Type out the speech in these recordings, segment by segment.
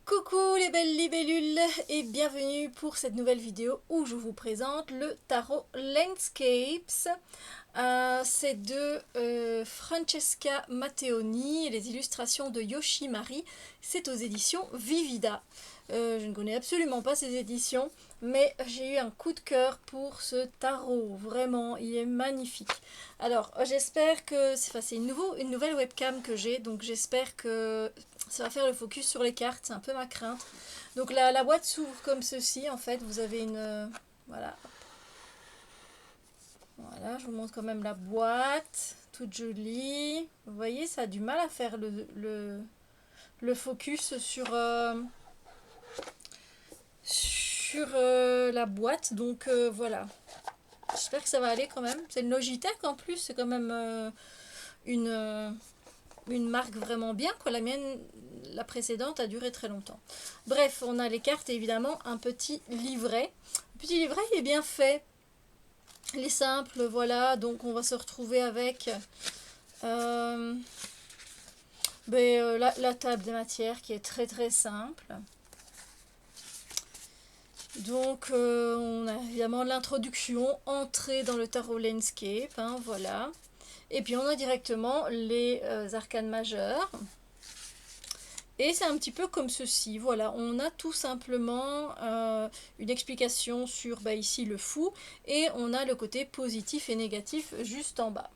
Coucou les belles libellules et bienvenue pour cette nouvelle vidéo où je vous présente le tarot Landscapes. C'est de Francesca Matteoni et les illustrations de Yoshimari. C'est aux éditions Vivida. Je ne connais absolument pas ces éditions, mais j'ai eu un coup de cœur pour ce tarot. Vraiment, il est magnifique. Alors, j'espère que... c'est une nouvelle webcam que j'ai, donc j'espère que ça va faire le focus sur les cartes. C'est un peu ma crainte. Donc la boîte s'ouvre comme ceci, en fait. Vous avez une... voilà. Voilà, je vous montre quand même la boîte. Toute jolie. Vous voyez, ça a du mal à faire le focus sur la boîte. Donc voilà. J'espère que ça va aller quand même. C'est une Logitech en plus. C'est quand même une marque vraiment bien, quoi. La mienne, la précédente, a duré très longtemps. Bref, on a les cartes et évidemment un petit livret. Le petit livret, il est bien fait. Il est simple, voilà. Donc on va se retrouver avec la table des matières qui est très très simple. Donc on a évidemment l'introduction, entrée dans le tarot Landscape, hein, voilà. Et puis on a directement les arcanes majeures. Et c'est un petit peu comme ceci, voilà, on a tout simplement une explication sur ici le fou, et on a le côté positif et négatif juste en bas.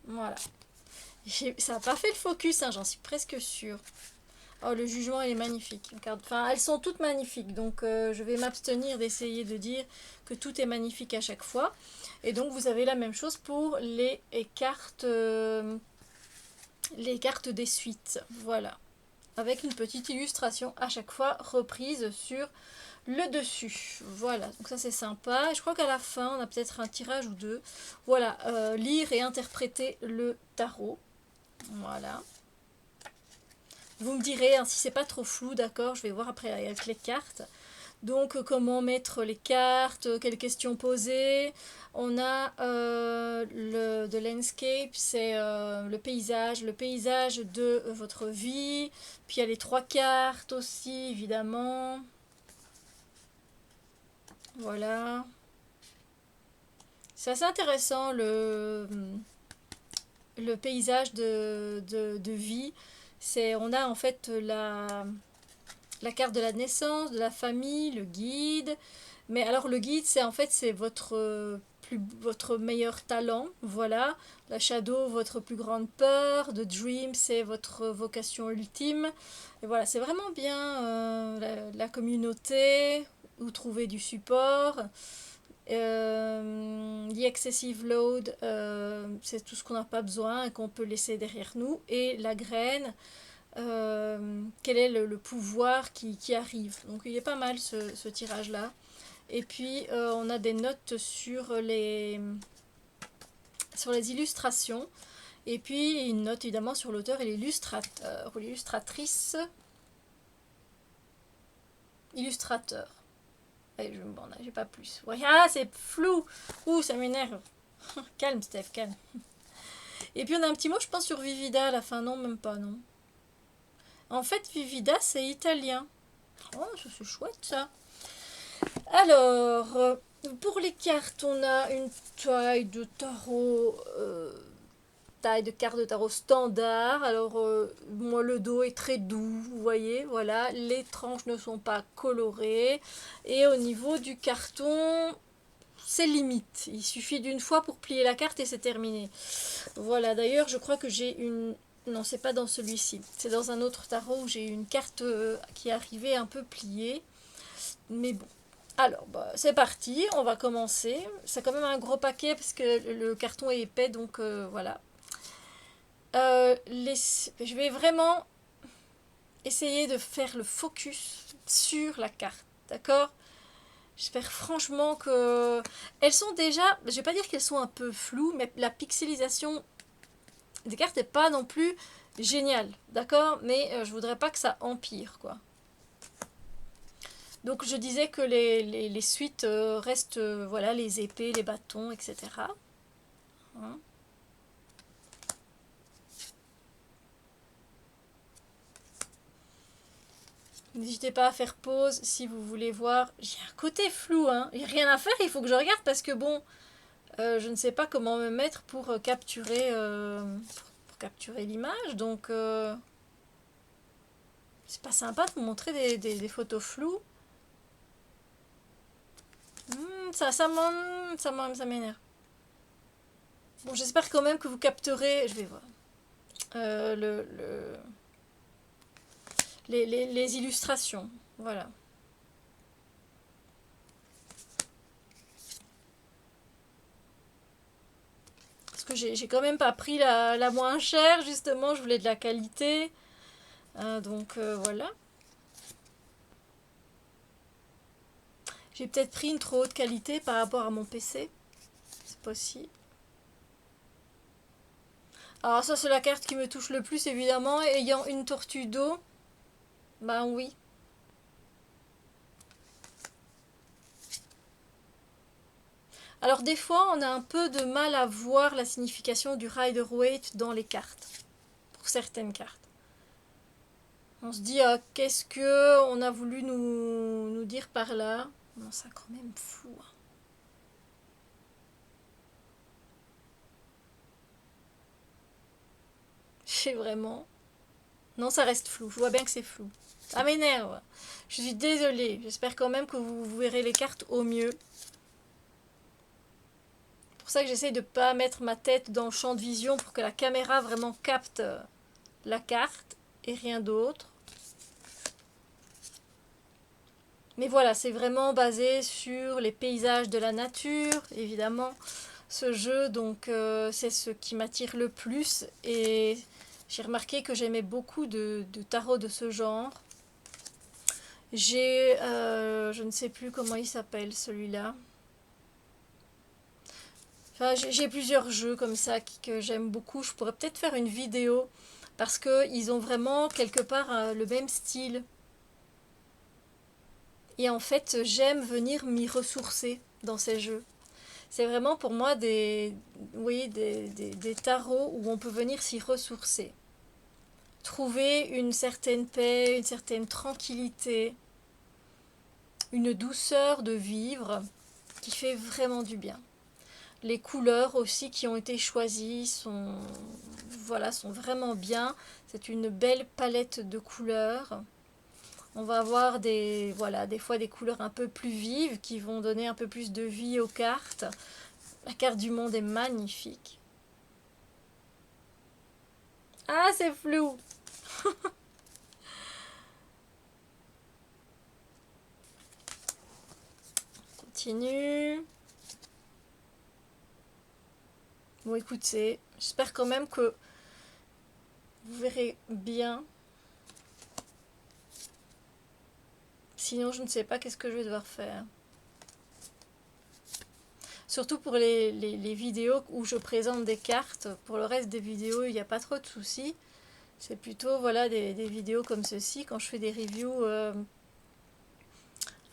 Voilà. Ça n'a pas fait le focus, hein, j'en suis presque sûre. Oh, le jugement, il est magnifique. Enfin, elles sont toutes magnifiques, donc je vais m'abstenir d'essayer de dire que tout est magnifique à chaque fois. Et donc, vous avez la même chose pour les cartes des suites. Voilà. Avec une petite illustration à chaque fois reprise sur le dessus. Voilà, donc ça c'est sympa. Et je crois qu'à la fin, on a peut-être un tirage ou deux. Voilà, lire et interpréter le tarot. Voilà. Vous me direz hein, si c'est pas trop flou, d'accord, je vais voir après avec les cartes. Donc comment mettre les cartes, quelles questions poser. On a de landscape, c'est le paysage de votre vie. Puis il y a les trois cartes aussi, évidemment. Voilà. C'est assez intéressant le paysage de vie. On a en fait la carte de la naissance, de la famille, le guide. Mais alors le guide, c'est votre meilleur talent, voilà. La shadow, votre plus grande peur. The dream, c'est votre vocation ultime. Et voilà, c'est vraiment bien la communauté, où trouver du support. The excessive load, c'est tout ce qu'on n'a pas besoin et qu'on peut laisser derrière nous. Et la graine, quel est le pouvoir qui arrive. Donc il est pas mal ce tirage-là. Et puis on a des notes sur les illustrations. Et puis une note évidemment sur l'auteur et l'illustrateur ou l'illustratrice. Illustrateur. Allez, j'ai pas plus. Ouais, ah, c'est flou. Ouh, ça m'énerve. Calme, Steph, calme. Et puis on a un petit mot, je pense, sur Vivida à la fin. Non, même pas, non. En fait, Vivida, c'est italien. Oh, c'est chouette, ça. Alors, pour les cartes, on a une taille de tarot... taille de carte de tarot standard. Alors, moi, le dos est très doux, vous voyez, voilà. Les tranches ne sont pas colorées. Et au niveau du carton, c'est limite. Il suffit d'une fois pour plier la carte et c'est terminé. Voilà, d'ailleurs, je crois que j'ai une... Non, c'est pas dans celui-ci. C'est dans un autre tarot où j'ai une carte qui est arrivée un peu pliée. Mais bon. Alors, c'est parti, on va commencer. C'est quand même un gros paquet parce que le carton est épais, donc voilà. Je vais vraiment essayer de faire le focus sur la carte, d'accord? J'espère franchement que... Elles sont déjà... Je vais pas dire qu'elles sont un peu floues, mais la pixelisation des cartes n'est pas non plus géniale, d'accord? Mais je voudrais pas que ça empire, quoi. Donc je disais que les suites restent, voilà, les épées, les bâtons, etc. Hein. N'hésitez pas à faire pause si vous voulez voir. J'ai un côté flou, hein. Il n'y a rien à faire, il faut que je regarde parce que bon, je ne sais pas comment me mettre pour capturer l'image. Donc, c'est pas sympa de vous montrer des photos floues. Ça m'énerve. Bon, j'espère quand même que vous capterez. Je vais voir. Le, les illustrations. Voilà. Parce que j'ai quand même pas pris la moins chère, justement. Je voulais de la qualité. Donc, voilà. J'ai peut-être pris une trop haute qualité par rapport à mon PC. C'est possible. Alors ça, c'est la carte qui me touche le plus, évidemment. Ayant une tortue d'eau, ben oui. Alors des fois, on a un peu de mal à voir la signification du Rider-Waite dans les cartes. Pour certaines cartes. On se dit, qu'est-ce que on a voulu nous dire par là? Non, c'est quand même fou. Hein. C'est vraiment... Non, ça reste flou. Je vois bien que c'est flou. Ça m'énerve. Je suis désolée. J'espère quand même que vous verrez les cartes au mieux. C'est pour ça que j'essaye de ne pas mettre ma tête dans le champ de vision pour que la caméra vraiment capte la carte et rien d'autre. Mais voilà, c'est vraiment basé sur les paysages de la nature, évidemment. Ce jeu, donc, c'est ce qui m'attire le plus. Et j'ai remarqué que j'aimais beaucoup de tarot de ce genre. J'ai, je ne sais plus comment il s'appelle celui-là. Enfin, j'ai plusieurs jeux comme ça que j'aime beaucoup. Je pourrais peut-être faire une vidéo parce qu'ils ont vraiment quelque part le même style. Et en fait, j'aime venir m'y ressourcer dans ces jeux. C'est vraiment pour moi oui, des tarots où on peut venir s'y ressourcer. Trouver une certaine paix, une certaine tranquillité, une douceur de vivre qui fait vraiment du bien. Les couleurs aussi qui ont été choisies voilà, sont vraiment bien. C'est une belle palette de couleurs. On va avoir voilà, des fois des couleurs un peu plus vives qui vont donner un peu plus de vie aux cartes. La carte du monde est magnifique. Ah, c'est flou. Continue. Bon, écoutez, j'espère quand même que vous verrez bien. Sinon, je ne sais pas qu'est-ce que je vais devoir faire. Surtout pour les vidéos où je présente des cartes. Pour le reste des vidéos, il n'y a pas trop de soucis. C'est plutôt voilà, des vidéos comme ceci. Quand je fais des reviews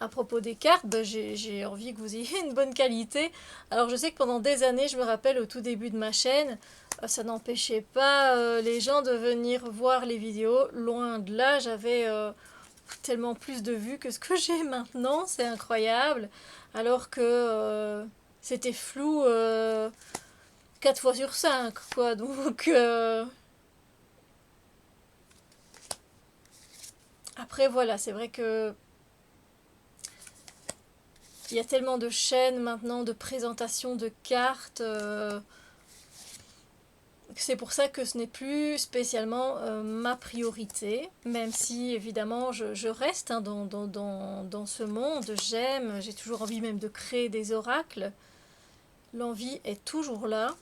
à propos des cartes, ben, j'ai envie que vous ayez une bonne qualité. Alors je sais que pendant des années, je me rappelle au tout début de ma chaîne, ça n'empêchait pas les gens de venir voir les vidéos. Loin de là, j'avais tellement plus de vues que ce que j'ai maintenant. C'est incroyable. Alors que c'était flou 4 fois sur 5, quoi. Donc... Après, voilà, c'est vrai que il y a tellement de chaînes maintenant de présentation de cartes. C'est pour ça que ce n'est plus spécialement ma priorité, même si évidemment je reste hein, dans ce monde, j'ai toujours envie même de créer des oracles. L'envie est toujours là,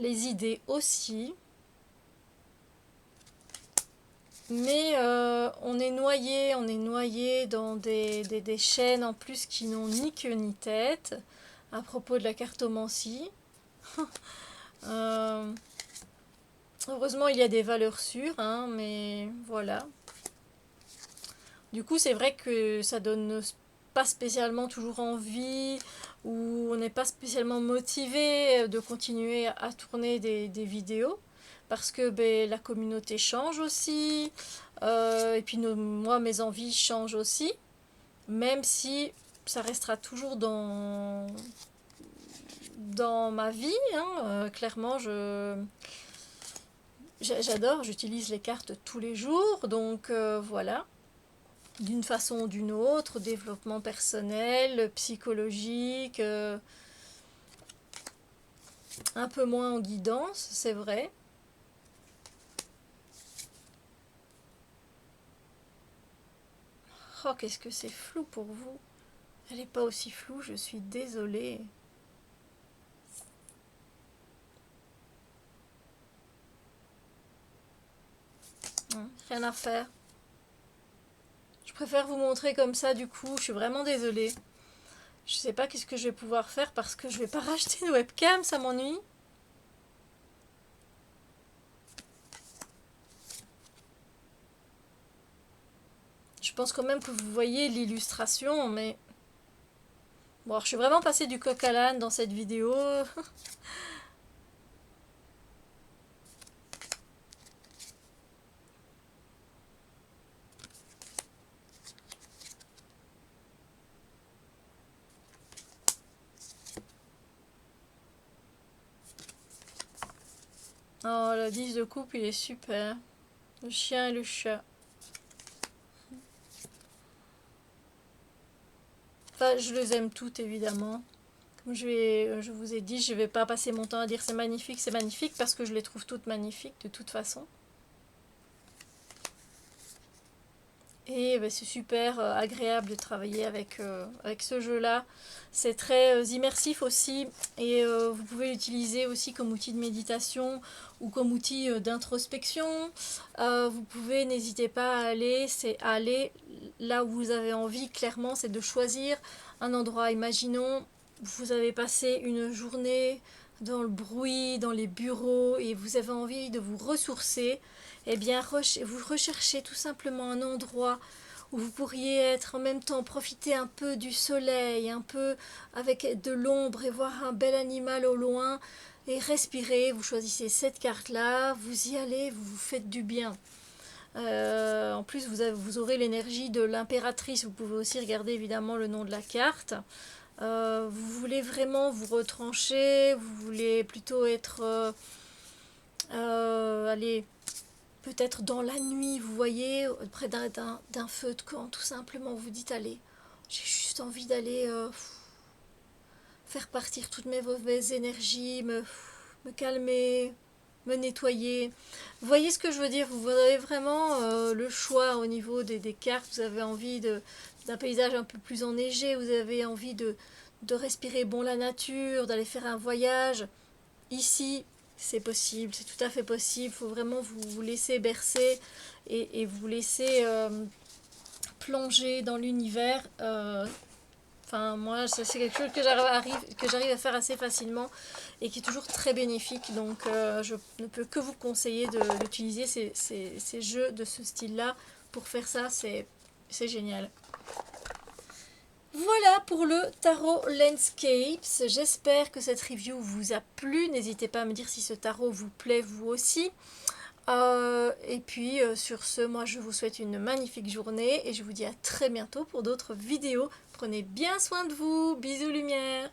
les idées aussi. Mais on est noyé dans des chaînes en plus qui n'ont ni queue ni tête à propos de la cartomancie. Heureusement, il y a des valeurs sûres, hein, mais voilà. Du coup, c'est vrai que ça donne pas spécialement toujours envie ou on n'est pas spécialement motivé de continuer à tourner des vidéos parce que ben, la communauté change aussi. Et puis moi, mes envies changent aussi, même si ça restera toujours dans ma vie, hein. Clairement, j'adore, j'utilise les cartes tous les jours, donc voilà, d'une façon ou d'une autre, développement personnel, psychologique, un peu moins en guidance, c'est vrai. Oh, qu'est-ce que c'est flou pour vous. Elle n'est pas aussi floue, je suis désolée. Rien à faire. Je préfère vous montrer comme ça du coup, je suis vraiment désolée. Je sais pas qu'est-ce que je vais pouvoir faire parce que je vais pas racheter une webcam, ça m'ennuie. Je pense quand même que vous voyez l'illustration, mais... Bon, alors je suis vraiment passée du coq à l'âne dans cette vidéo. Oh, le 10 de coupe, il est super. Le chien et le chat. Enfin, je les aime toutes, évidemment. Comme je vous ai dit, je vais pas passer mon temps à dire c'est magnifique, parce que je les trouve toutes magnifiques, de toute façon. Et ben, c'est super agréable de travailler avec ce jeu-là. C'est très immersif aussi et vous pouvez l'utiliser aussi comme outil de méditation ou comme outil d'introspection. Vous pouvez, n'hésitez pas à aller là où vous avez envie. Clairement, c'est de choisir un endroit. Imaginons, vous avez passé une journée dans le bruit, dans les bureaux et vous avez envie de vous ressourcer. Eh bien, vous recherchez tout simplement un endroit où vous pourriez être en même temps profiter un peu du soleil, un peu avec de l'ombre et voir un bel animal au loin et respirer. Vous choisissez cette carte-là, vous y allez, vous vous faites du bien. En plus, vous aurez l'énergie de l'impératrice. Vous pouvez aussi regarder évidemment le nom de la carte. Vous voulez vraiment vous retrancher, vous voulez plutôt être... allez, peut-être dans la nuit, vous voyez, près d'un feu de camp, tout simplement, vous dites, allez, j'ai juste envie d'aller faire partir toutes mes mauvaises énergies, me calmer, me nettoyer. Vous voyez ce que je veux dire? Vous avez vraiment le choix au niveau des cartes. Vous avez envie d'un paysage un peu plus enneigé, vous avez envie de respirer bon la nature, d'aller faire un voyage. Ici, c'est possible, c'est tout à fait possible. Il faut vraiment vous laisser bercer et vous laisser plonger dans l'univers. Enfin, moi, c'est quelque chose que j'arrive à faire assez facilement et qui est toujours très bénéfique. Donc, je ne peux que vous conseiller d'utiliser ces jeux de ce style-là pour faire ça. C'est génial. Voilà pour le tarot Landscapes. J'espère que cette review vous a plu. N'hésitez pas à me dire si ce tarot vous plaît vous aussi. Et puis sur ce, moi je vous souhaite une magnifique journée et je vous dis à très bientôt pour d'autres vidéos. Prenez bien soin de vous. Bisous lumière.